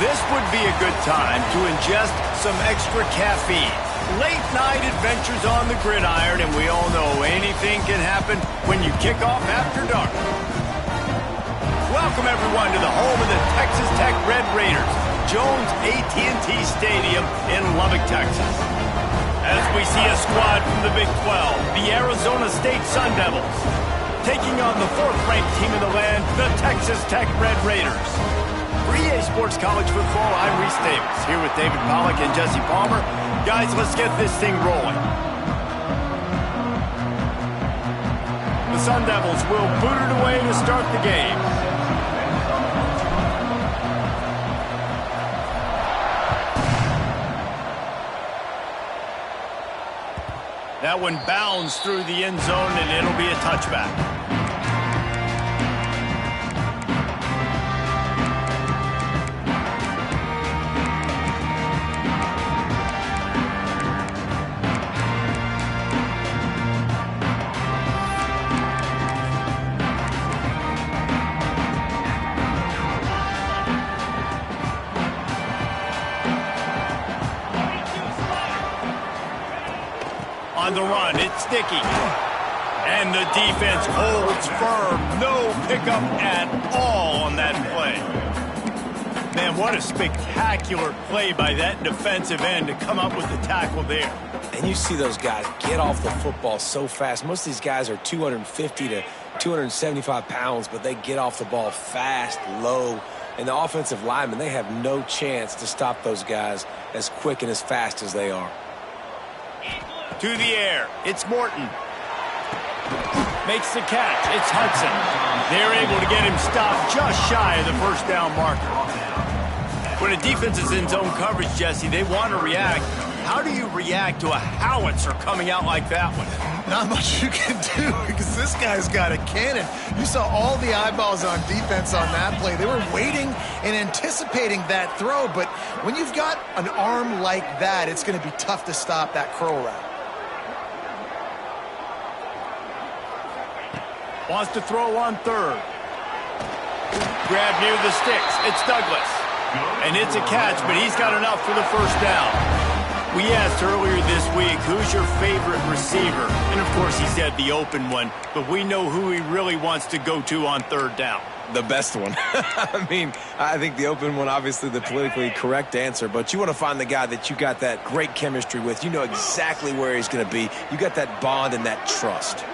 This would be a good time to ingest some extra caffeine. Late night adventures on the gridiron, and we all know anything can happen when you kick off after dark. Welcome everyone to the home of the Texas Tech Red Raiders, Jones AT&T Stadium in Lubbock, Texas. As we see a squad from the Big 12, the Arizona State Sun Devils, taking on the fourth-ranked team in the land, the Texas Tech Red Raiders. For EA Sports College Football, I'm Reese Davis, here with David Pollack and Jesse Palmer. Guys, let's get this thing rolling. The Sun Devils will boot it away to start the game. That one bounds through the end zone, and it'll be a touchback. On the run, it's sticky. And the defense holds firm. No pickup at all on that play. Man, what a spectacular play by that defensive end to come up with the tackle there. And you see those guys get off the football so fast. Most of these guys are 250 to 275 pounds, but they get off the ball fast, low. And the offensive linemen, they have no chance to stop those guys as quick and as fast as they are. To the air, it's Morton. Makes the catch, it's Hudson. They're able to get him stopped just shy of the first down marker. When a defense is in zone coverage, Jesse, they want to react. How do you react to a howitzer coming out like that one? Not much you can do because this guy's got a cannon. You saw all the eyeballs on defense on that play. They were waiting and anticipating that throw, but when you've got an arm like that, it's going to be tough to stop that curl route. Wants to throw on third. Grab near the sticks. It's Douglas. And it's a catch, but he's got enough for the first down. We asked earlier this week, who's your favorite receiver? And, of course, he said the open one, but we know who he really wants to go to on third down. The best one. I mean, I think the open one, obviously the politically correct answer, but you want to find the guy that you got that great chemistry with. You know exactly where he's going to be. You got that bond and that trust.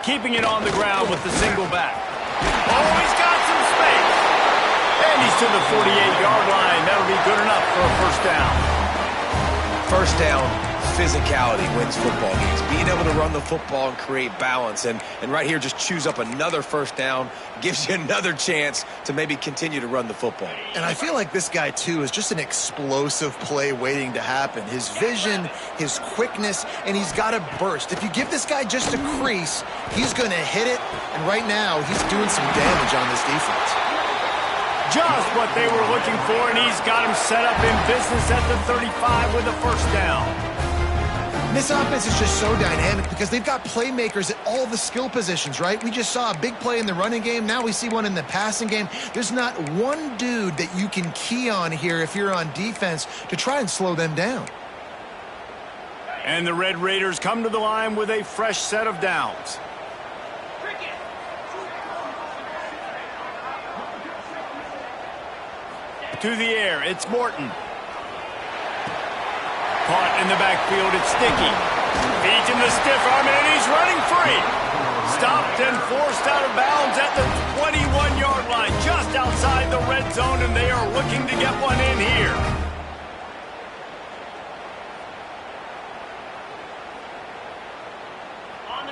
Keeping it on the ground with the single back. Oh, he's got some space. And he's to the 48-yard line. That'll be good enough for a first down. First down, physicality wins football games. Being able to run the football and create balance. And right here, just choose up another first down. Gives you another chance to maybe continue to run the football. And I feel like this guy, too, is just an explosive play waiting to happen. His vision, his quickness, and he's got a burst. If you give this guy just a crease, he's going to hit it. And right now, he's doing some damage on this defense. Just what they were looking for, and he's got him set up in business at the 35 with a first down. This offense is just so dynamic because they've got playmakers at all the skill positions, right? We just saw a big play in the running game. Now we see one in the passing game. There's not one dude that you can key on here if you're on defense to try and slow them down. And the Red Raiders come to the line with a fresh set of downs. To the air, it's Morton. Caught in the backfield, it's Sticky. Feeds him the stiff arm, and he's running free. Stopped and forced out of bounds at the 21-yard line, just outside the red zone, and they are looking to get one in here.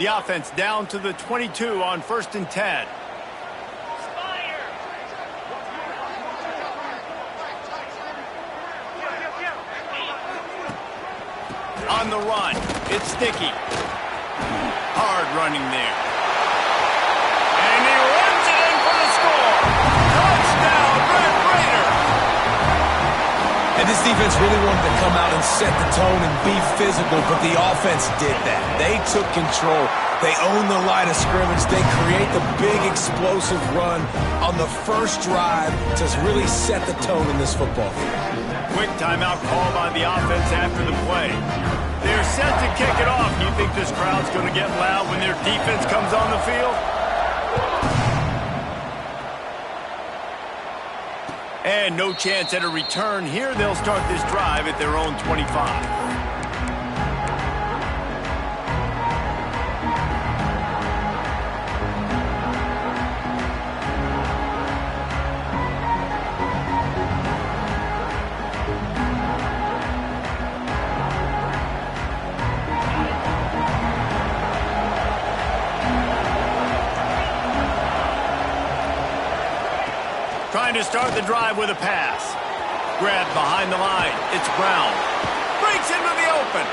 The offense down to the 22 on 1st and 10. On the run, it's Sticky. Hard running there. And he runs it in for the score. Touchdown, Red Raider. And this defense really wanted to come out and set the tone and be physical, but the offense did that. They took control. They own the line of scrimmage. They create the big explosive run on the first drive to really set the tone in this football game. Quick timeout call by the offense after the play. They're set to kick it off. Do you think this crowd's going to get loud when their defense comes on the field? And no chance at a return here. They'll start this drive at their own 25. Trying to start the drive with a pass. Grabbed behind the line. It's Brown. Breaks into the open.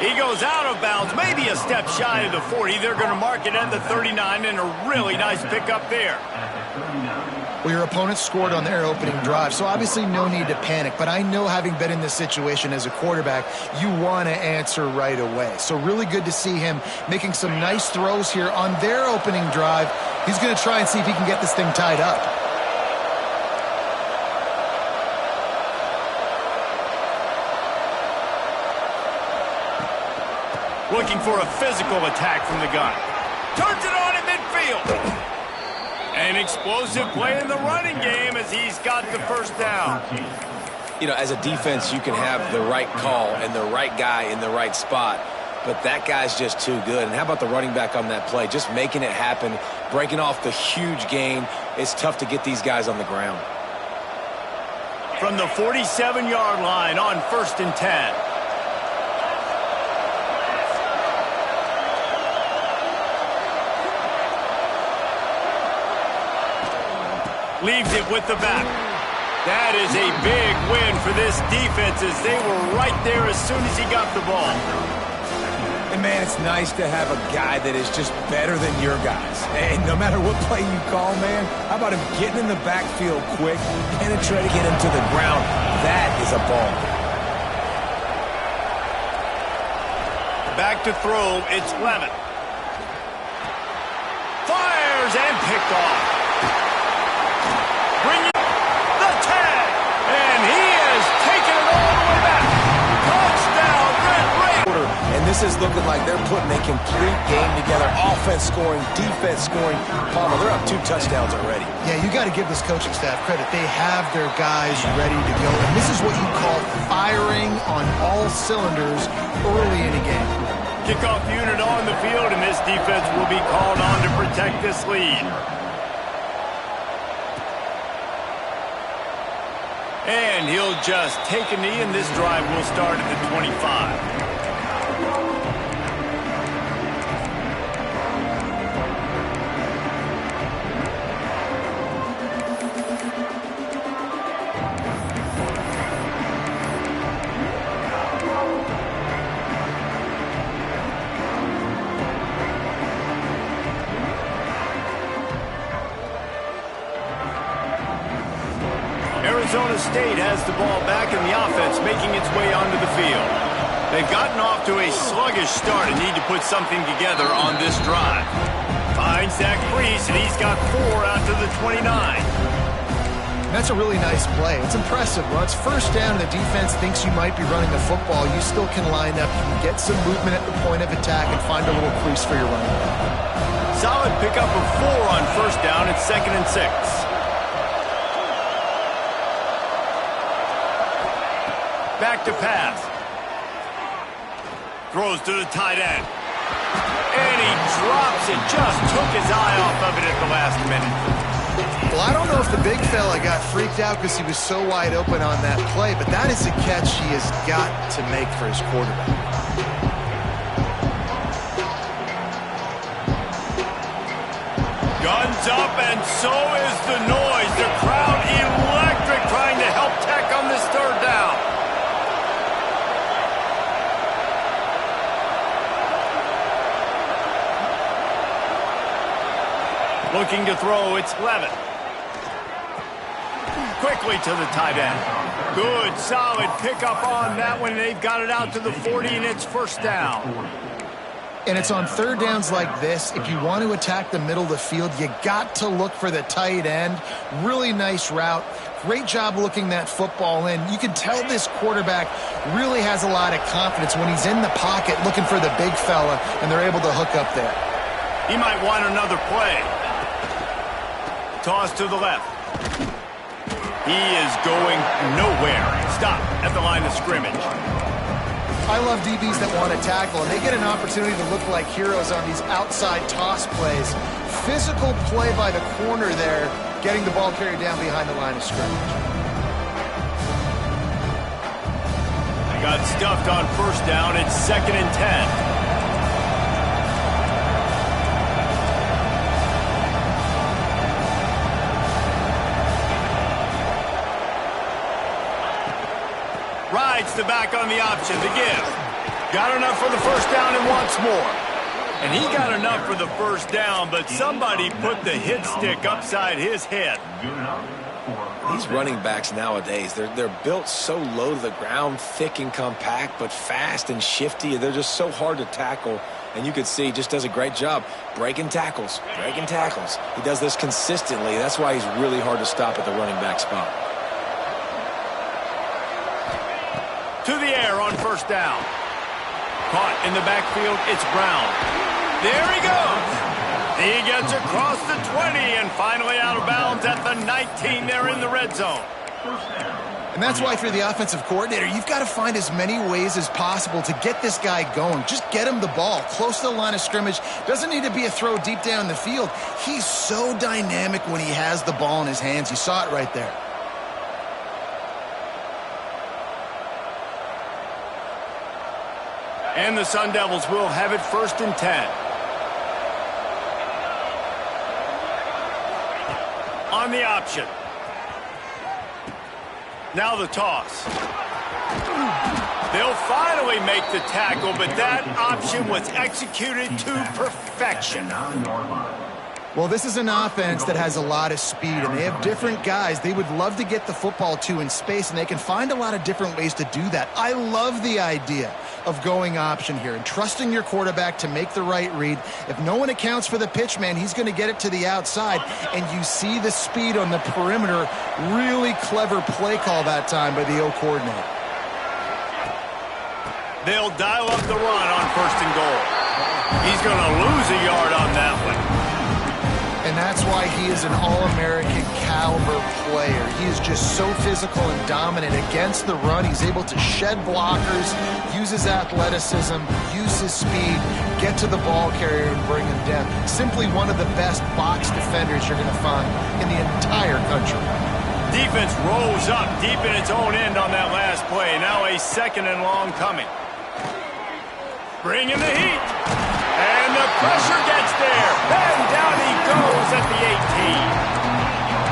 He goes out of bounds, maybe a step shy of the 40. They're going to mark it at the 39, and a really nice pickup there. Well, your opponent scored on their opening drive, so obviously no need to panic. But I know, having been in this situation as a quarterback, you want to answer right away. So really good to see him making some nice throws here on their opening drive. He's going to try and see if he can get this thing tied up. Looking for a physical attack from the gun. Turns it on in midfield. An explosive play in the running game as he's got the first down. You know, as a defense, you can have the right call and the right guy in the right spot, but that guy's just too good. And how about the running back on that play? Just making it happen, breaking off the huge gain. It's tough to get these guys on the ground. From the 47-yard line on 1st and 10. Leaves it with the back. That is a big win for this defense as they were right there as soon as he got the ball. And, man, it's nice to have a guy that is just better than your guys. And no matter what play you call, man, how about him getting in the backfield quick, penetrating, get him to the ground? That is a ball. Back to throw, it's Lemon. Fires and picked off. Bring the tag, and he has taken it all the way back. Touchdown, Red Raiders. And this is looking like they're putting a complete game together. Offense scoring, defense scoring. Palmer, they're up 2 touchdowns already. Yeah, you got to give this coaching staff credit. They have their guys ready to go. And this is what you call firing on all cylinders early in a game. Kickoff unit on the field, and this defense will be called on to protect this lead. And he'll just take a knee, and this drive will start at the 25. Arizona State has the ball back in the offense, making its way onto the field. They've gotten off to a sluggish start and need to put something together on this drive. Finds Zach Priest, and he's got 4 out to the 29. That's a really nice play. It's impressive. Well, it's first down, and the defense thinks you might be running the football. You still can line up. You can get some movement at the point of attack and find a little crease for your running back. Solid pickup of 4 on first down. It's 2nd and 6. Back to pass. Throws to the tight end. And he drops it. Just took his eye off of it at the last minute. Well, I don't know if the big fella got freaked out because he was so wide open on that play, but that is a catch he has got to make for his quarterback. Guns up, and so is the noise. The crowd electric, trying to help Tech on this 3rd down. Looking to throw, it's Levin. Quickly to the tight end. Good, solid pickup on that one. They've got it out to the 40, and it's first down. And it's on third downs like this. If you want to attack the middle of the field, you got to look for the tight end. Really nice route. Great job looking that football in. You can tell this quarterback really has a lot of confidence when he's in the pocket looking for the big fella, and they're able to hook up there. He might want another play. Toss to the left. He is going nowhere. Stop at the line of scrimmage. I love DBs that want to tackle, and they get an opportunity to look like heroes on these outside toss plays. Physical play by the corner there, getting the ball carried down behind the line of scrimmage. They got stuffed on first down. It's 2nd and 10. Rides the back on the option to give. Got enough for the first down and wants more. And he got enough for the first down, but somebody put the hit stick upside his head. These running backs nowadays, they're built so low to the ground, thick and compact, but fast and shifty. They're just so hard to tackle. And you could see he just does a great job breaking tackles, breaking tackles. He does this consistently. That's why he's really hard to stop at the running back spot. To the air on first down. Caught in the backfield, it's Brown. There he goes. He gets across the 20 and finally out of bounds at the 19. They're in the red zone. And that's why if you're the offensive coordinator, you've got to find as many ways as possible to get this guy going. Just get him the ball close to the line of scrimmage. Doesn't need to be a throw deep down the field. He's so dynamic when he has the ball in his hands. You saw it right there. And the Sun Devils will have it 1st and 10. On the option. Now the toss. They'll finally make the tackle, but that option was executed to perfection. Well, this is an offense that has a lot of speed, and they have different guys they would love to get the football to in space, and they can find a lot of different ways to do that. I love the idea of going option here and trusting your quarterback to make the right read. If no one accounts for the pitch, man, he's going to get it to the outside, and you see the speed on the perimeter. Really clever play call that time by the O coordinator. They'll dial up the run on 1st and goal. He's going to lose a yard on that one. And that's why he is an All-American caliber player. He is just so physical and dominant against the run. He's able to shed blockers, use his athleticism, use his speed, get to the ball carrier and bring him down. Simply one of the best box defenders you're going to find in the entire country. Defense rolls up deep in its own end on that last play. Now a 2nd and long coming. Bringing the heat. And the pressure gets there. And down he goes at the 18.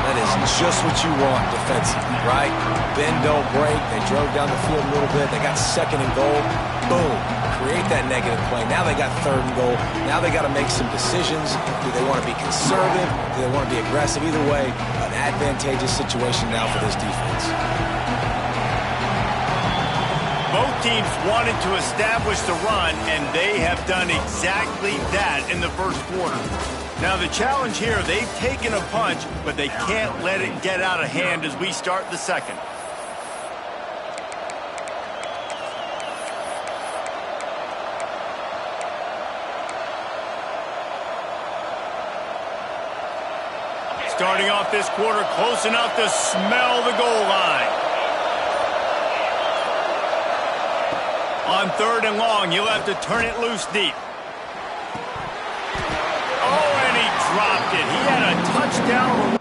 That is just what you want defensively, right? Bend, don't break. They drove down the field a little bit. They got 2nd and goal. Boom. Create that negative play. Now they got 3rd and goal. Now they got to make some decisions. Do they want to be conservative? Do they want to be aggressive? Either way, an advantageous situation now for this defense. Both teams wanted to establish the run, and they have done exactly that in the first quarter. Now the challenge here, they've taken a punch, but they can't let it get out of hand as we start the second. Starting off this quarter close enough to smell the goal line. On 3rd and long, you'll have to turn it loose deep. Oh, and he dropped it. He had a touchdown.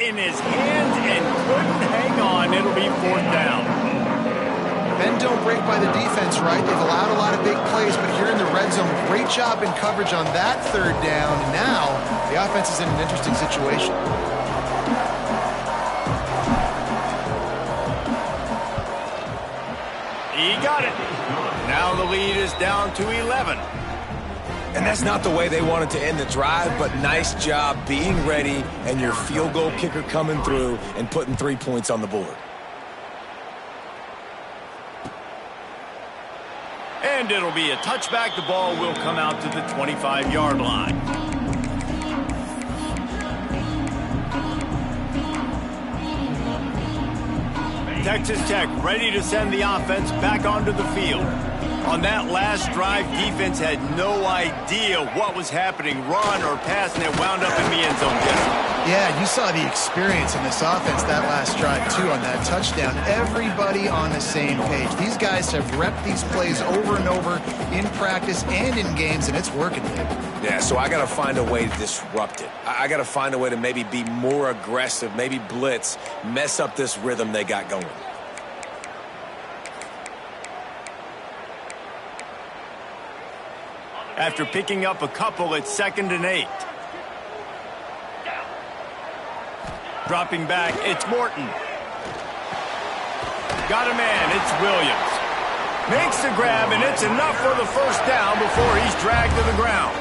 in his hands and couldn't hang on. It'll be 4th down. Bend don't break by the defense, right? They've allowed a lot of big plays, but here in the red zone, great job in coverage on that 3rd down. And now the offense is in an interesting situation. He got it. Now the lead is down to 11. And that's not the way they wanted to end the drive, but nice job being ready and your field goal kicker coming through and putting 3 points on the board. And it'll be a touchback. The ball will come out to the 25-yard line. Texas Tech ready to send the offense back onto the field. On that last drive, defense had no idea what was happening, run or pass, and it wound up in the end zone, Jesse. Yeah, you saw the experience in this offense that last drive, too, on that touchdown. Everybody on the same page. These guys have repped these plays over and over in practice and in games, and it's working, David. Yeah, so I got to find a way to disrupt it. I got to find a way to maybe be more aggressive, maybe blitz, mess up this rhythm they got going. After picking up a couple, it's 2nd and 8. Dropping back, it's Morton. Got a man, it's Williams. Makes the grab, and it's enough for the 1st down before he's dragged to the ground.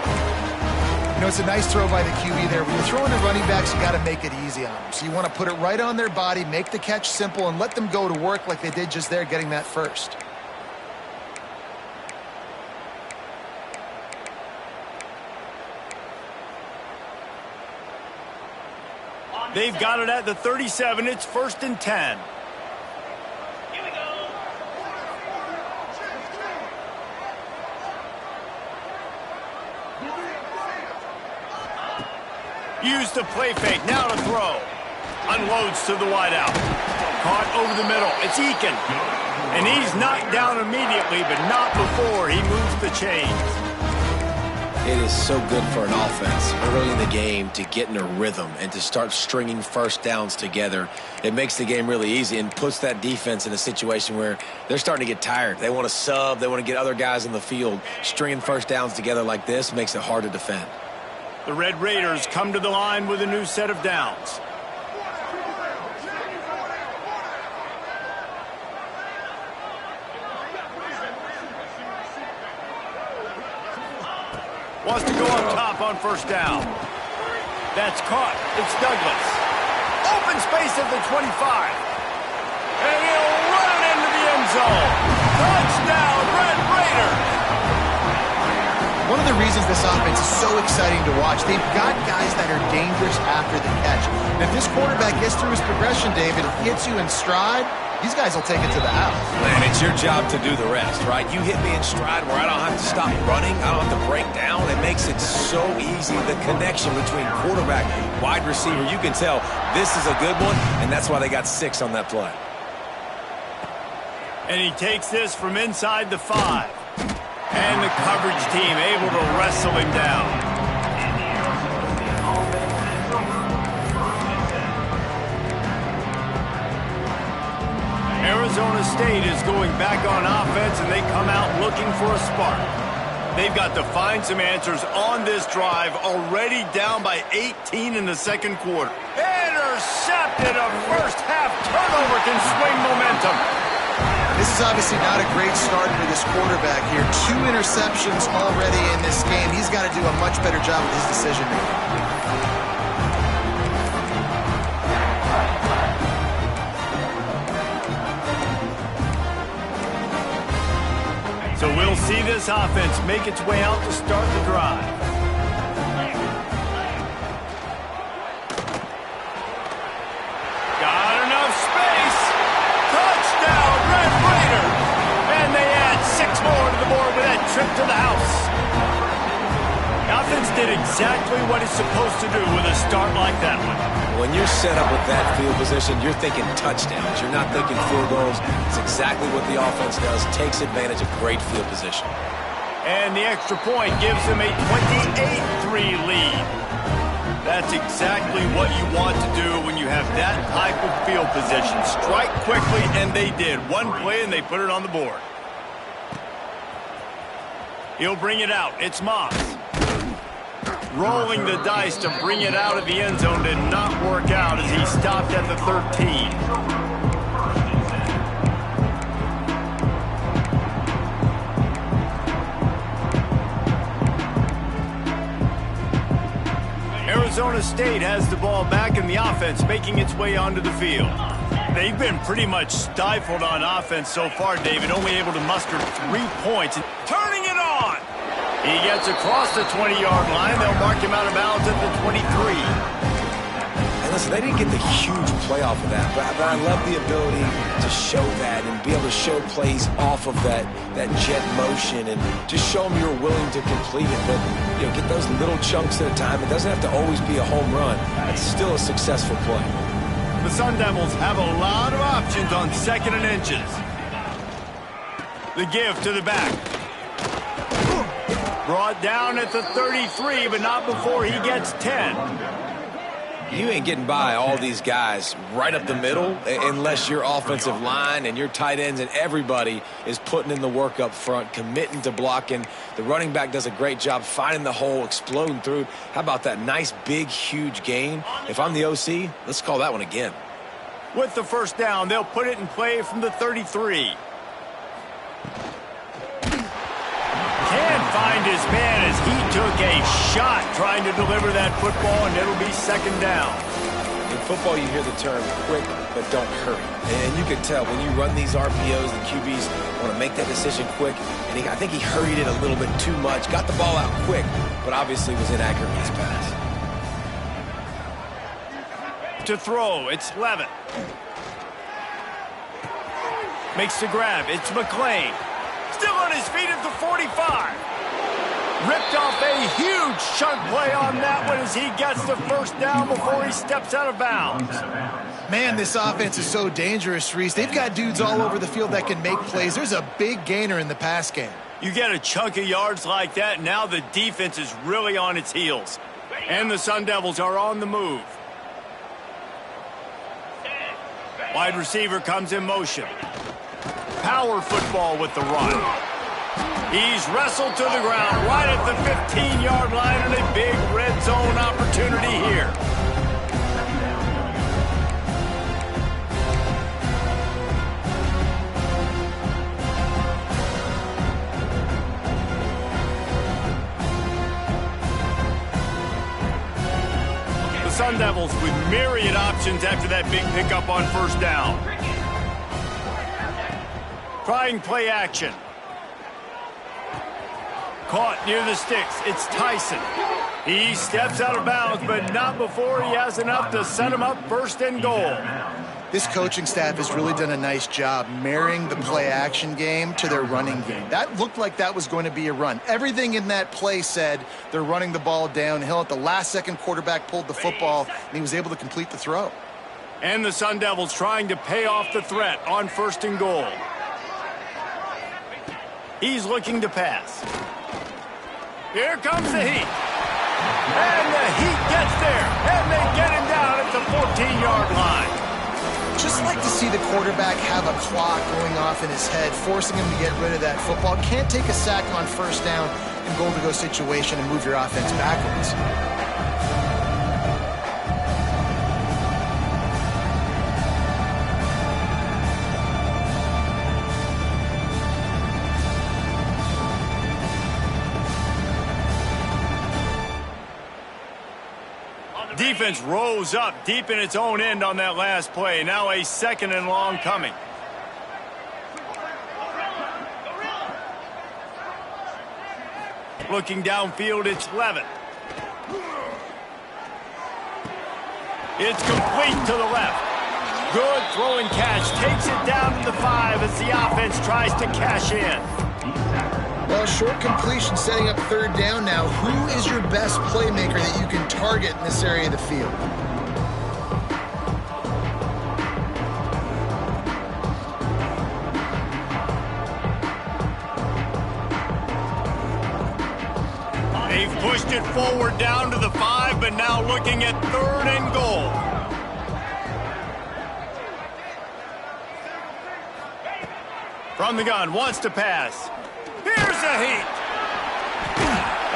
You know, it's a nice throw by the QB there. When you're throwing to running backs, you got to make it easy on them. So you want to put it right on their body, make the catch simple, and let them go to work like they did just there, getting that first. They've got it at the 37. It's 1st and 10. Here we go. Use the play fake. Now to throw. Unloads to the wideout. Caught over the middle. It's Eakin. And he's knocked down immediately, but not before he moves the chains. It is so good for an offense early in the game to get in a rhythm and to start stringing 1st downs together. It makes the game really easy and puts that defense in a situation where they're starting to get tired. They want to sub. They want to get other guys in the field. Stringing 1st downs together like this makes it hard to defend. The Red Raiders come to the line with a new set of downs. Wants to go up top on 1st down. That's caught. It's Douglas. Open space at the 25. And he'll run it into the end zone. Touchdown, Red Raiders. One of the reasons this offense is so exciting to watch, they've got guys that are dangerous after the catch. And if this quarterback gets through his progression, David, hits you in stride, these guys will take it to the house. Man, it's your job to do the rest, right? You hit me in stride where I don't have to stop running. I don't have to break down. It makes it so easy. The connection between quarterback, wide receiver, you can tell this is a good one, and that's why they got 6 on that play. And he takes this from inside the 5. And the coverage team able to wrestle him down. Arizona State is going back on offense, and they come out looking for a spark. They've got to find some answers on this drive, already down by 18 in the 2nd quarter. Intercepted. A first-half turnover can swing momentum. This is obviously not a great start for this quarterback here. 2 interceptions already in this game. He's got to do a much better job with his decision-making. So we'll see this offense make its way out to start the drive. Got enough space. Touchdown, Red Raiders. And they add 6 more to the board with that trip to the house. The offense did exactly what it's supposed to do with a start like that one. When you're set up with that field position, you're thinking touchdowns. You're not thinking field goals. It's exactly what the offense does. Takes advantage of great field position. And the extra point gives them a 28-3 lead. That's exactly what you want to do when you have that type of field position. Strike quickly, and they did. One play, and they put it on the board. He'll bring it out. It's Moss. Rolling the dice to bring it out of the end zone did not work out as he stopped at the 13. Arizona State has the ball back in the offense, making its way onto the field. They've been pretty much stifled on offense so far, David, only able to muster 3 points. Turning it on! He gets across the 20-yard line. They'll mark him out of bounds at the 23. And listen, they didn't get the huge play off of that, but I love the ability to show that and be able to show plays off of that jet motion and just show them you're willing to complete it. But, get those little chunks at a time. It doesn't have to always be a home run. It's still a successful play. The Sun Devils have a lot of options on 2nd and inches. The give to the back. Brought down at the 33, but not before he gets 10. You ain't getting by all these guys right up the middle unless your offensive line and your tight ends and everybody is putting in the work up front, committing to blocking. The running back does a great job finding the hole, exploding through. How about that nice, big, huge gain? If I'm the OC, let's call that one again. With the first down, they'll put it in play from the 33. Can't find his man as he took a shot trying to deliver that football, and it'll be 2nd down. In football, you hear the term quick, but don't hurry. And you can tell when you run these RPOs, the QBs want to make that decision quick. And I think he hurried it a little bit too much. Got the ball out quick, but obviously was inaccurate in his pass. To throw, it's Levitt. Makes the grab, it's McClain. Still on his feet at the 45. Ripped off a huge chunk play on that one as he gets the first down before he steps out of bounds. Man, this offense is so dangerous, Reese. They've got dudes all over the field that can make plays. There's a big gainer in the pass game. You get a chunk of yards like that, now the defense is really on its heels. And the Sun Devils are on the move. Wide receiver comes in motion. Power football with the run. He's wrestled to the ground right at the 15-yard line and a big red zone opportunity here. The Sun Devils with myriad options after that big pickup on first down. Trying play action. Caught near the sticks. It's Tyson. He steps out of bounds, but not before he has enough to set him up 1st and goal. This coaching staff has really done a nice job marrying the play action game to their running game. That looked like that was going to be a run. Everything in that play said they're running the ball downhill. At the last second, quarterback pulled the football, and he was able to complete the throw. And the Sun Devils trying to pay off the threat on 1st and goal. He's looking to pass. Here comes the heat. And the heat gets there. And they get him down at the 14-yard line. Just like to see the quarterback have a clock going off in his head, forcing him to get rid of that football. Can't take a sack on first down in goal-to-go situation and move your offense backwards. Defense rose up deep in its own end on that last play. Now a 2nd and long coming. Looking downfield, it's Levitt. It's complete to the left. Good throwing catch. Takes it down to the 5 as the offense tries to cash in. Well, short completion setting up 3rd down now. Who is your best playmaker that you can target in this area of the field? They've pushed it forward down to the 5, but now looking at 3rd and goal. On the gun, wants to pass. Here's a heat.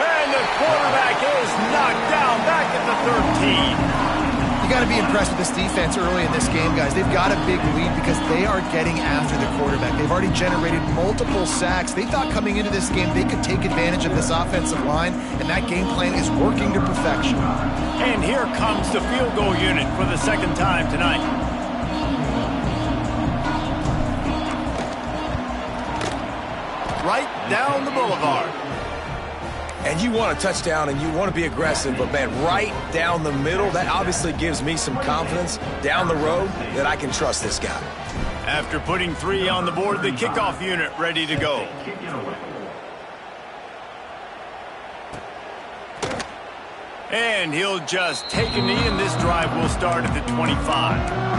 And the quarterback is knocked down back at the 13. You got to be impressed with this defense early in this game, guys. They've got a big lead because they are getting after the quarterback. They've already generated multiple sacks. They thought coming into this game they could take advantage of this offensive line, and that game plan is working to perfection. And here comes the field goal unit for the second time tonight. Right down the boulevard. And you want a touchdown and you want to be aggressive, but man, right down the middle, that obviously gives me some confidence down the road that I can trust this guy. After putting 3 on the board, the kickoff unit ready to go. And he'll just take a knee, and this drive will start at the 25.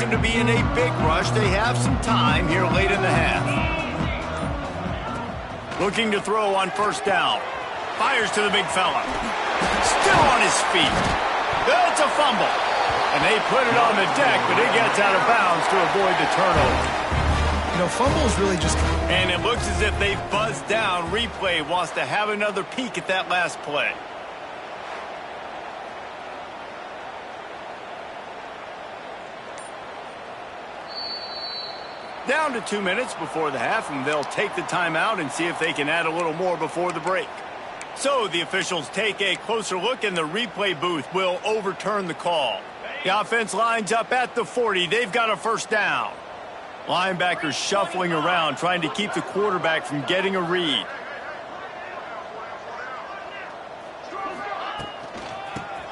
To be in a big rush. They have some time here late in the half. Looking to throw on first down. Fires to the big fella. Still on his feet. It's a fumble. And they put it on the deck, but it gets out of bounds to avoid the turnover. You know, fumbles really just... And it looks as if they've buzzed down. Replay wants to have another peek at that last play. Down to 2 minutes before the half, and they'll take the timeout and see if they can add a little more before the break. So the officials take a closer look, and the replay booth will overturn the call. The offense lines up at the 40. They've got a first down. Linebackers shuffling around, trying to keep the quarterback from getting a read.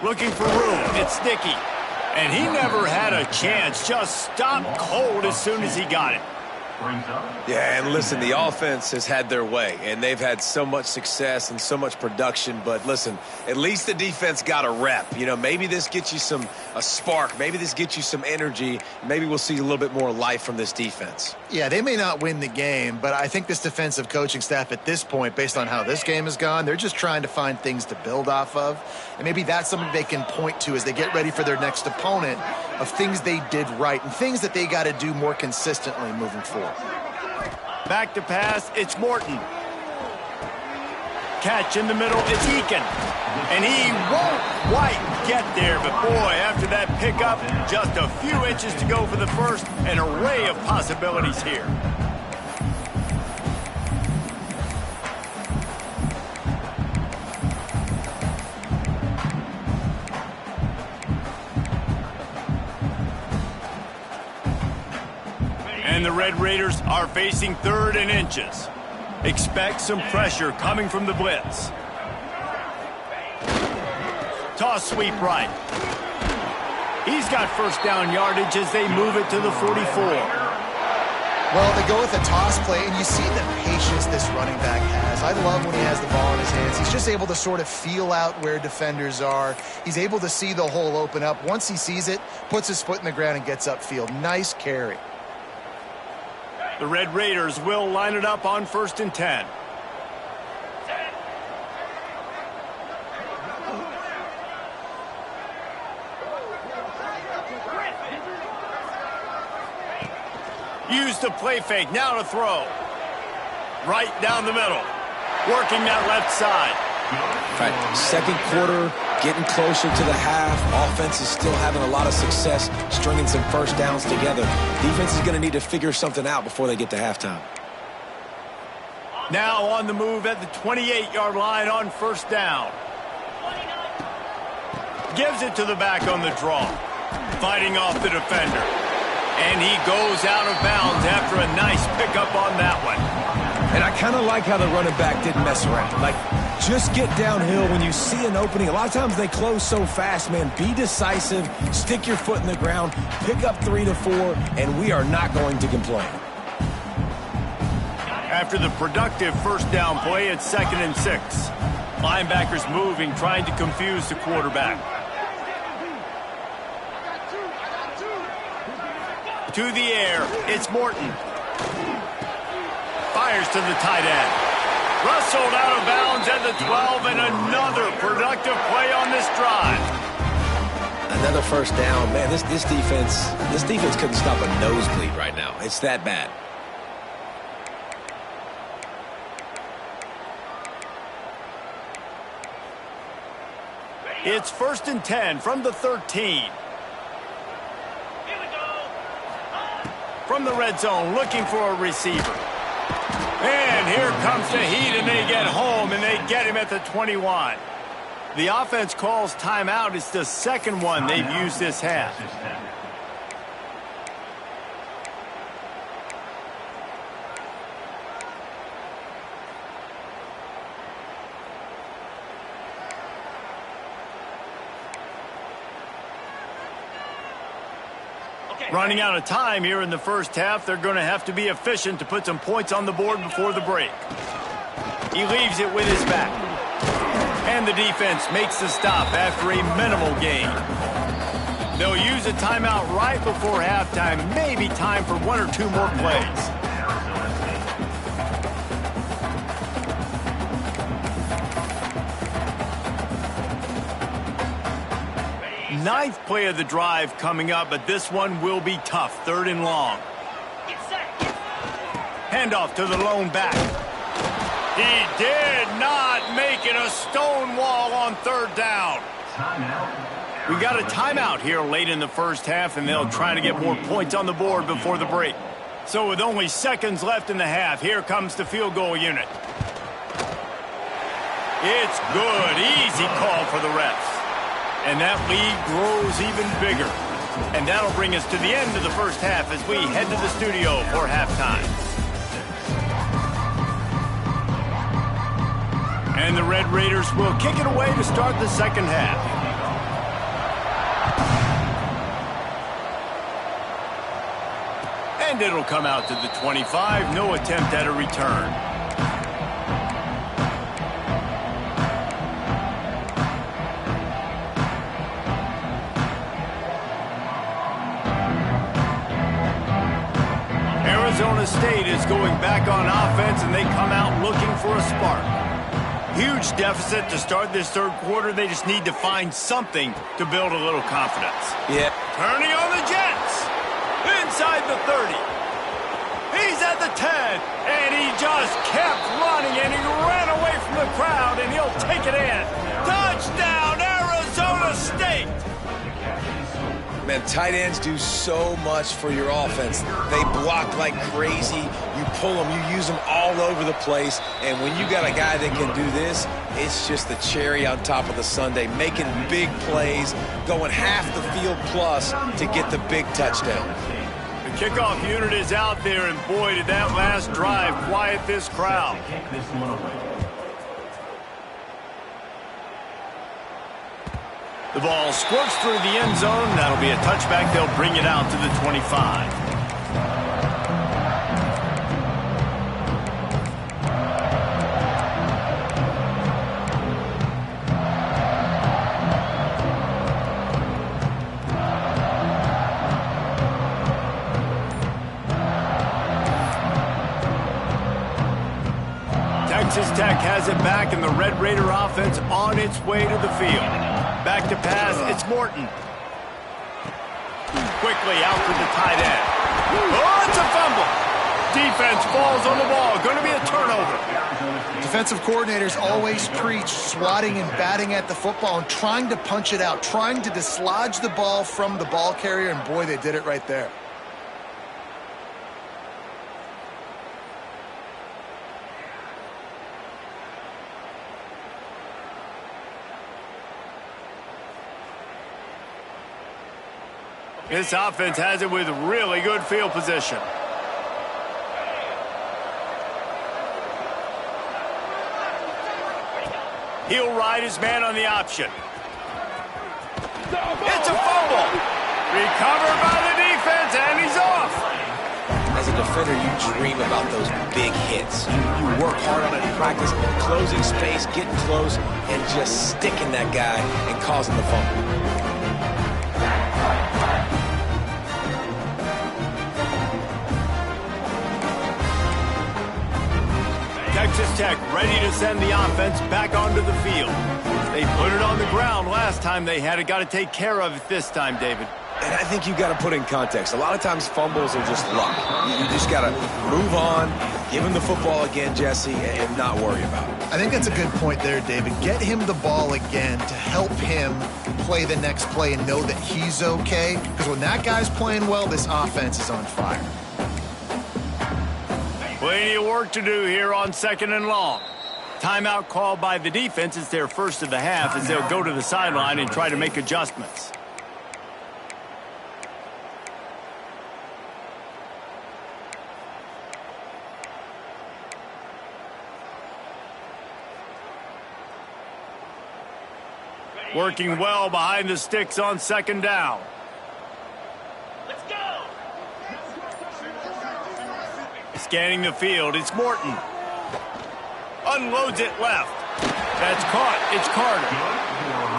Looking for room. It's Sticky. And he never had a chance. Just stopped cold as soon as he got it. Yeah, and listen, the offense has had their way, and they've had so much success and so much production. But listen, at least the defense got a rep. You know, maybe this gets you a spark. Maybe this gets you some energy. Maybe we'll see a little bit more life from this defense. Yeah, they may not win the game, but I think this defensive coaching staff at this point, based on how this game has gone, they're just trying to find things to build off of. And maybe that's something they can point to as they get ready for their next opponent, of things they did right and things that they got to do more consistently moving forward. Back to pass, it's Morton. Catch in the middle, it's Eakin. And he won't quite get there, but boy, after that pickup, just a few inches to go for the first. An array of possibilities here. And the Red Raiders are facing 3rd and inches. Expect some pressure coming from the blitz. Toss sweep right. He's got first down yardage as they move it to the 44. Well, they go with a toss play, and you see the patience this running back has. I love when he has the ball in his hands. He's just able to sort of feel out where defenders are. He's able to see the hole open up. Once he sees it, puts his foot in the ground and gets upfield. Nice carry. The Red Raiders will line it up on 1st and 10. Use the play fake, now to throw. Right down the middle. Working that left side. All right, second quarter, getting closer to the half. Offense is still having a lot of success stringing some first downs together. Defense is going to need to figure something out before they get to halftime. Now on the move at the 28-yard line on first down. Gives it to the back on the draw. Fighting off the defender. And he goes out of bounds after a nice pickup on that one. And I kind of like how the running back didn't mess around. Like, just get downhill when you see an opening. A lot of times they close so fast, man. Be decisive, stick your foot in the ground, pick up 3 to 4, and we are not going to complain. After the productive first down play, it's 2nd and 6. Linebackers moving, trying to confuse the quarterback. to the air. It's Morton. Fires to the tight end. Rustled out of bounds at the 12, and another productive play on this drive. Another first down. Man, this defense couldn't stop a nosebleed right now. It's that bad. It's 1st and 10 from the 13. From the red zone, looking for a receiver. And here comes the heat, and they get home, and they get him at the 21. The offense calls timeout. It's the second one they've used this half. Running out of time here in the first half. They're going to have to be efficient to put some points on the board before the break. He leaves it with his back. And the defense makes the stop after a minimal gain. They'll use a timeout right before halftime. Maybe time for one or two more plays. Ninth play of the drive coming up, but this one will be tough. 3rd and long. Handoff to the lone back. He did not make it a stone wall on 3rd down. We got a timeout here late in the first half, and they'll try to get more points on the board before the break. So with only seconds left in the half, here comes the field goal unit. It's good. Easy call for the refs. And that lead grows even bigger. And that'll bring us to the end of the first half as we head to the studio for halftime. And the Red Raiders will kick it away to start the second half. And it'll come out to the 25. No attempt at a return. Arizona State is going back on offense, and they come out looking for a spark. Huge deficit to start this third quarter. They just need to find something to build a little confidence. Yeah. Turning on the Jets. Inside the 30. He's at the 10. And he just kept running, and he ran away from the crowd, and he'll take it in. Touchdown, Arizona State. Man, tight ends do so much for your offense. They block like crazy. You pull them, you use them all over the place. And when you got a guy that can do this, it's just the cherry on top of the sundae, making big plays, going half the field plus to get the big touchdown. The kickoff unit is out there, and boy, did that last drive quiet this crowd. The ball squirts through the end zone. That'll be a touchback. They'll bring it out to the 25. Texas Tech has it back, and the Red Raider offense on its way to the field. Back to pass, it's Morton. Quickly out to the tight end. Oh, it's a fumble. Defense falls on the ball. Going to be a turnover. Defensive coordinators always preach swatting and batting at the football and trying to punch it out, trying to dislodge the ball from the ball carrier, and boy, they did it right there. This offense has it with really good field position. He'll ride his man on the option. It's a fumble. Recovered by the defense, and he's off. As a defender, you dream about those big hits. You work hard on it in practice, closing space, getting close, and just sticking that guy and causing the fumble. Texas Tech ready to send the offense back onto the field. They put it on the ground last time they had it. Got to take care of it this time, David. And I think you've got to put in context. A lot of times fumbles are just luck. You just got to move on, give him the football again, Jesse, and not worry about it. I think that's a good point there, David. Get him the ball again to help him play the next play and know that he's okay. Because when that guy's playing well, this offense is on fire. Plenty of work to do here on 2nd and long. Timeout called by the defense. It's their first of the half as they'll go to the sideline and try to make adjustments. Working well behind the sticks on 2nd down. Let's go! Scanning the field, it's Morton. Unloads it left. That's caught. It's Carter.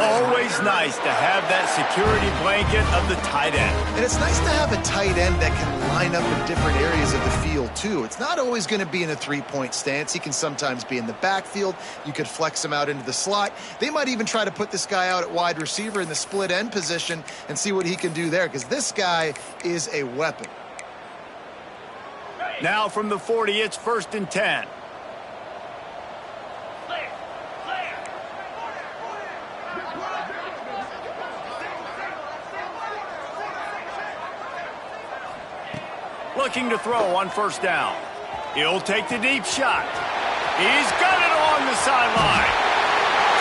Always nice to have that security blanket of the tight end. And it's nice to have a tight end that can line up in different areas of the field, too. It's not always going to be in a three-point stance. He can sometimes be in the backfield. You could flex him out into the slot. They might even try to put this guy out at wide receiver in the split end position and see what he can do there, because this guy is a weapon. Now from the 40, it's 1st and 10. Looking to throw on 1st down. He'll take the deep shot. He's got it along the sideline.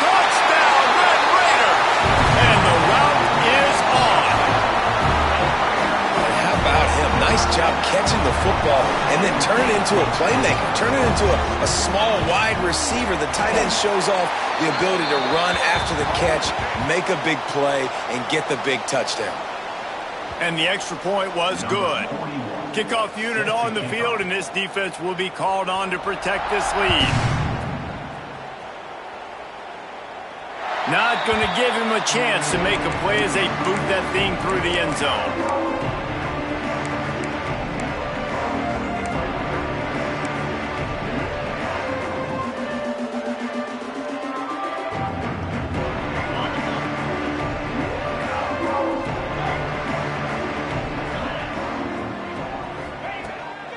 Touchdown, Red Raiders! And the route is on. How about him? Nice job catching the football and then turn it into a playmaker. Turn it into a small, wide receiver. The tight end shows off the ability to run after the catch, make a big play, and get the big touchdown. And the extra point was good. Kickoff unit on the field, and this defense will be called on to protect this lead. Not going to give him a chance to make a play as they boot that thing through the end zone.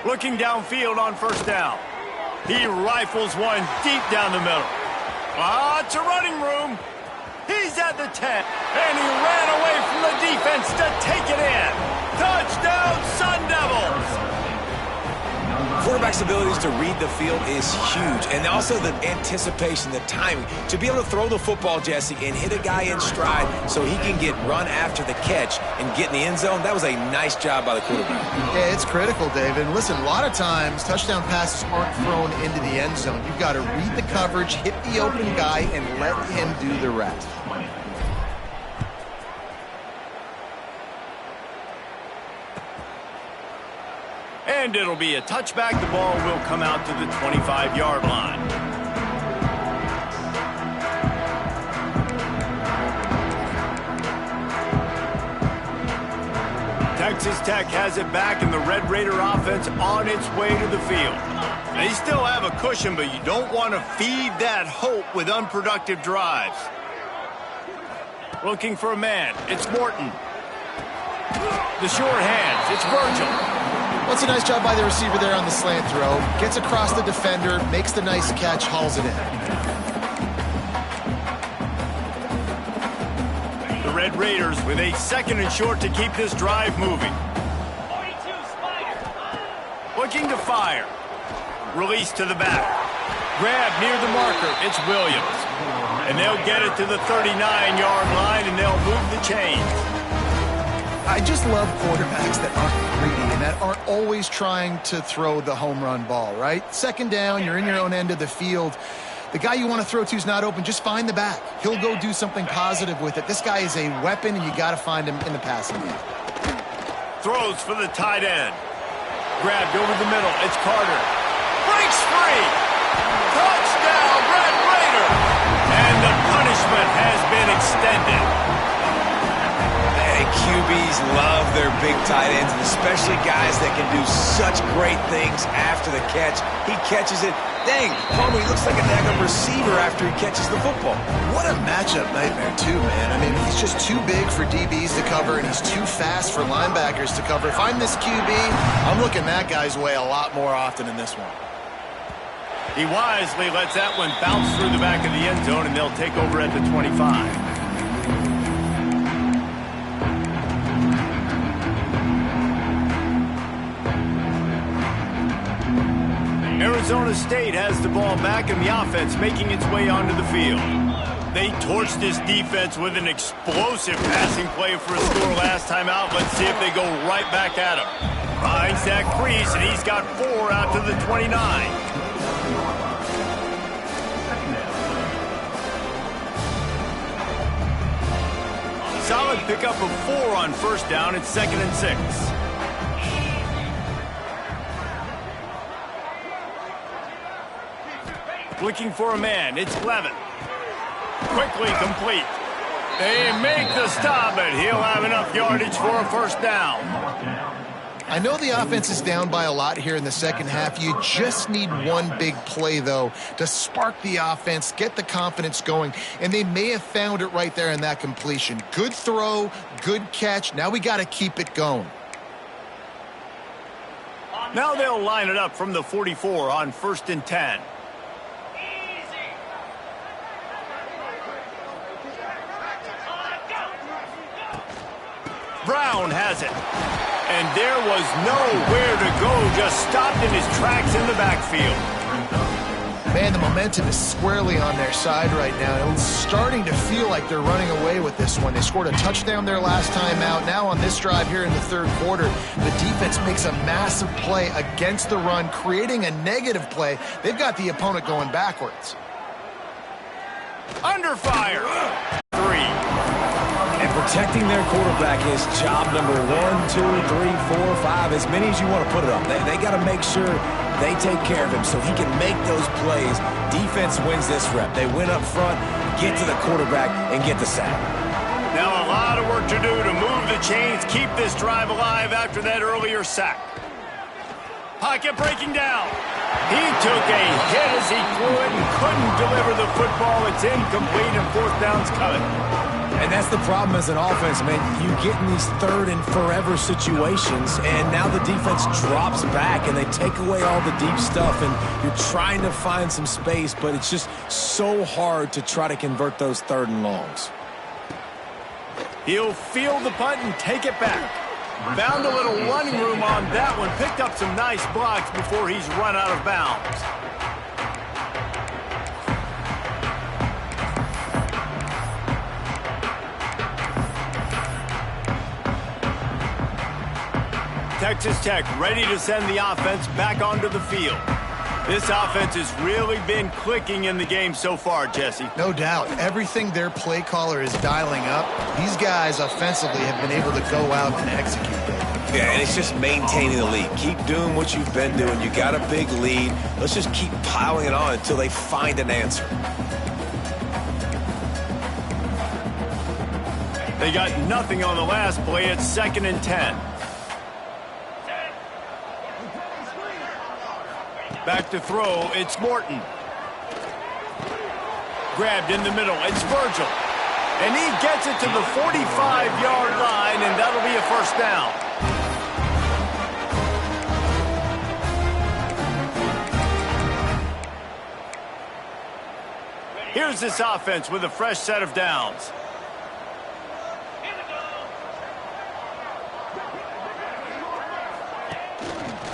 Looking downfield on 1st down. He rifles one deep down the middle. Lots of running room. He's at the 10. And he ran away from the defense to take it in. Touchdown, Sun Devils! Quarterback's abilities to read the field is huge. And also the anticipation, the timing. To be able to throw the football, Jesse, and hit a guy in stride so he can get run after the catch and get in the end zone, that was a nice job by the quarterback. Yeah, it's critical, David. And listen, a lot of times touchdown passes aren't thrown into the end zone. You've got to read the coverage, hit the open guy, and let him do the rest. And it'll be a touchback. The ball will come out to the 25-yard line. Texas Tech has it back, and the Red Raider offense on its way to the field. They still have a cushion, but you don't want to feed that hope with unproductive drives. Looking for a man. It's Morton. The short hands. It's Virgil. Well, it's a nice job by the receiver there on the slant throw. Gets across the defender, makes the nice catch, hauls it in. The Red Raiders with a 2nd and short to keep this drive moving. 42, Spider. Looking to fire. Release to the back. Grab near the marker. It's Williams. And they'll get it to the 39-yard line, and they'll move the chains. I just love quarterbacks that aren't greedy and that aren't always trying to throw the home run ball, right? 2nd down, you're in your own end of the field. The guy you want to throw to is not open. Just find the back. He'll go do something positive with it. This guy is a weapon, and you got to find him in the passing game. Throws for the tight end. Grabbed over the middle. It's Carter. Breaks free. Touchdown, Red Raider. And the punishment has been extended. QBs love their big tight ends, and especially guys that can do such great things after the catch. He catches it, Dang, Palmer, he looks like a daggone receiver after he catches the football. What a matchup nightmare, too, man. I mean, he's just too big for DBs to cover, and he's too fast for linebackers to cover. If I'm this QB, I'm looking that guy's way a lot more often in this one. He wisely lets that one bounce through the back of the end zone, and they'll take over at the 25. Arizona State has the ball back and the offense making its way onto the field. They torched this defense with an explosive passing play for a score last time out. Let's see if they go right back at him. Finds that crease, and he's got 4 out to the 29. Solid pickup of 4 on first down. It's 2nd and 6. Looking for a man. It's Levin. Quickly complete. They make the stop, but he'll have enough yardage for a first down. I know the offense is down by a lot here in the second half. You just need one big play, though, to spark the offense, get the confidence going, and they may have found it right there in that completion. Good throw, good catch. Now we got to keep it going. Now they'll line it up from the 44 on 1st and 10. Brown has it. And there was nowhere to go, just stopped in his tracks in the backfield. Man, the momentum is squarely on their side right now. It's starting to feel like they're running away with this one. They scored a touchdown their last time out. Now on this drive here in the third quarter, the defense makes a massive play against the run, creating a negative play. They've got the opponent going backwards. Under fire. 3. And protecting their quarterback is job number 1, 2, 3, 4, 5, as many as you want to put it on. They got to make sure they take care of him so he can make those plays. Defense wins this rep. They win up front, get to the quarterback, and get the sack. Now a lot of work to do to move the chains, keep this drive alive after that earlier sack. Pocket breaking down. He took a hit as he threw it and couldn't deliver the football. It's incomplete and 4th down's coming. And that's the problem as an offense, man. You get in these 3rd and forever situations, and now the defense drops back, and they take away all the deep stuff, and you're trying to find some space, but it's just so hard to try to convert those 3rd and longs. He'll field the punt and take it back. Found a little running room on that one. Picked up some nice blocks before he's run out of bounds. Texas Tech ready to send the offense back onto the field. This offense has really been clicking in the game so far, Jesse. No doubt. Everything their play caller is dialing up, these guys offensively have been able to go out and execute that. Yeah, and it's just maintaining the lead. Keep doing what you've been doing. You got a big lead. Let's just keep piling it on until they find an answer. They got nothing on the last play. It's 2nd and 10. Back to throw, it's Morton. Grabbed in the middle, it's Virgil. And he gets it to the 45-yard line, and that'll be a first down. Here's this offense with a fresh set of downs.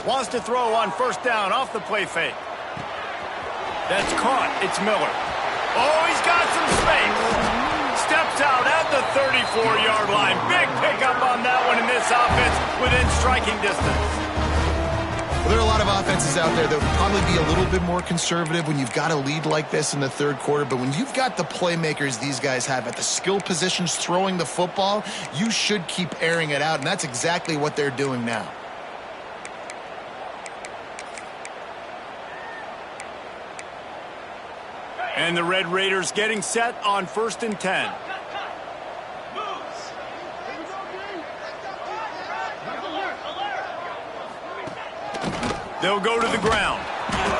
Wants to throw on first down off the play fake. That's caught. It's Miller. Oh, he's got some space. Steps out at the 34-yard line. Big pickup on that one in this offense within striking distance. Well, there are a lot of offenses out there that would probably be a little bit more conservative when you've got a lead like this in the third quarter. But when you've got the playmakers these guys have at the skill positions throwing the football, you should keep airing it out. And that's exactly what they're doing now. And the Red Raiders getting set on 1st and 10. They'll go to the ground.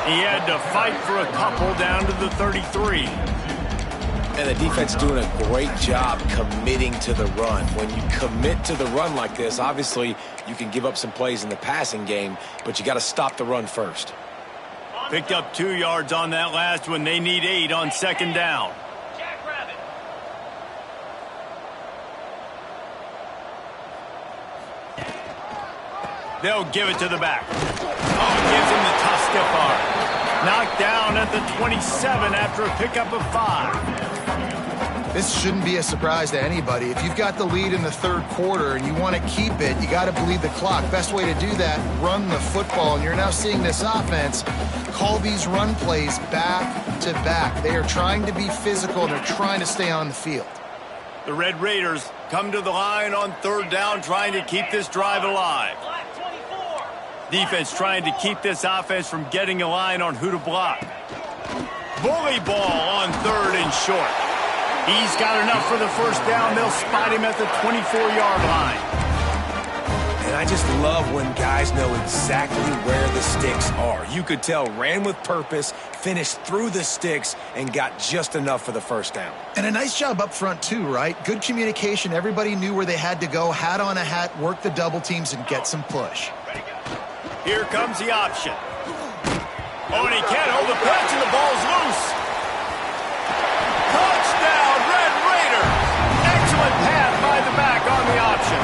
He had to fight for a couple down to the 33. And the defense doing a great job committing to the run. When you commit to the run like this, obviously you can give up some plays in the passing game, but you got to stop the run first. Picked up 2 yards on that last one. They need 8 on second down. Jackrabbit. They'll give it to the back. Oh, gives him the tough stiff arm. Knocked down at the 27 after a pickup of 5. This shouldn't be a surprise to anybody. If you've got the lead in the third quarter and you want to keep it, you got to bleed the clock. Best way to do that, run the football. And you're now seeing this offense call these run plays back to back. They are trying to be physical, and they're trying to stay on the field. The Red Raiders come to the line on third down, trying to keep this drive alive. Black 24. Defense trying to keep this offense from getting a line on who to block. Bully ball on third and short. He's got enough for the first down. They'll spot him at the 24-yard line. And I just love when guys know exactly where the sticks are. You could tell ran with purpose, finished through the sticks, and got just enough for the first down. And a nice job up front, too, right? Good communication. Everybody knew where they had to go. Hat on a hat, work the double teams, and get some push. Here comes the option. Oh, and he can't hold the patch, and the ball's loose. Touchdown, Red Raiders! Excellent pass by the back on the option.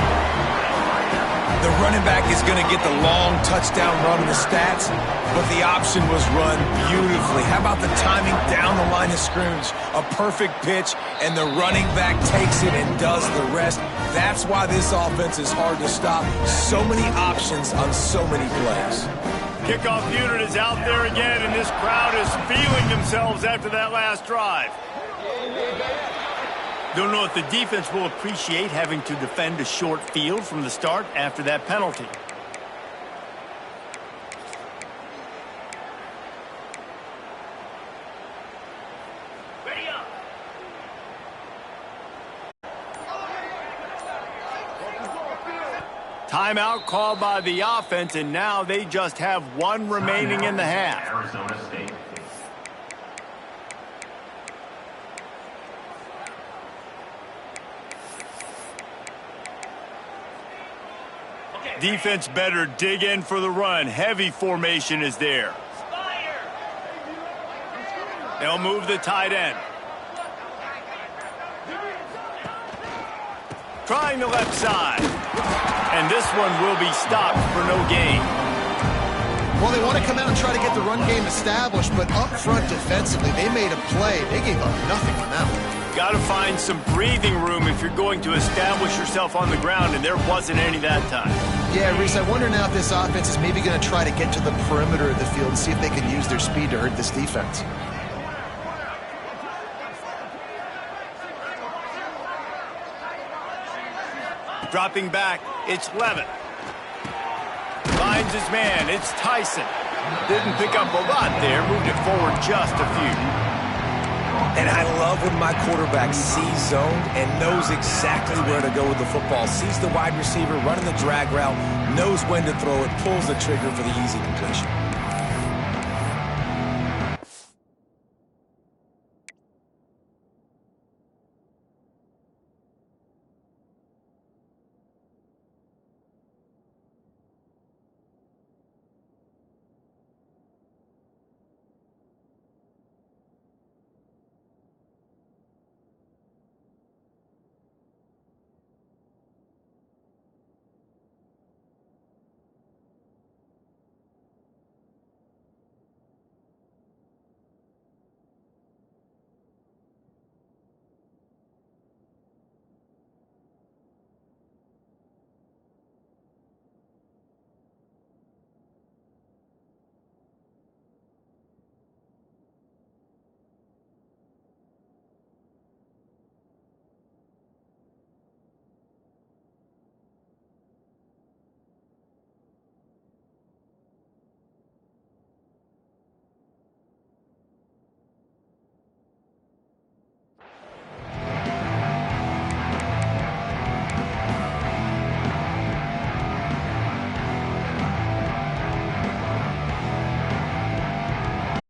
The running back is going to get the long touchdown run in the stats, but the option was run beautifully. How about the timing down the line of scrimmage? A perfect pitch, and the running back takes it and does the rest. That's why this offense is hard to stop. So many options on so many plays. Kickoff unit is out there again, and this crowd is feeling themselves after that last drive. Don't know if the defense will appreciate having to defend a short field from the start after that penalty. Ready up. Timeout called by the offense, and now they just have one remaining in the half. Arizona State. Defense better dig in for the run. Heavy formation is there. Fire. They'll move the tight end. Trying the left side. And this one will be stopped for no gain. Well, they want to come out and try to get the run game established, but up front defensively, they made a play. They gave up nothing on that one. Got to find some breathing room if you're going to establish yourself on the ground, and there wasn't any that time. Yeah, Reese, I wonder now if this offense is maybe going to try to get to the perimeter of the field and see if they can use their speed to hurt this defense. Dropping back, it's Levitt. Finds his man, it's Tyson. Didn't pick up a lot there, moved it forward just a few. And I love when my quarterback sees zone and knows exactly where to go with the football. Sees the wide receiver running the drag route, knows when to throw it, pulls the trigger for the easy completion.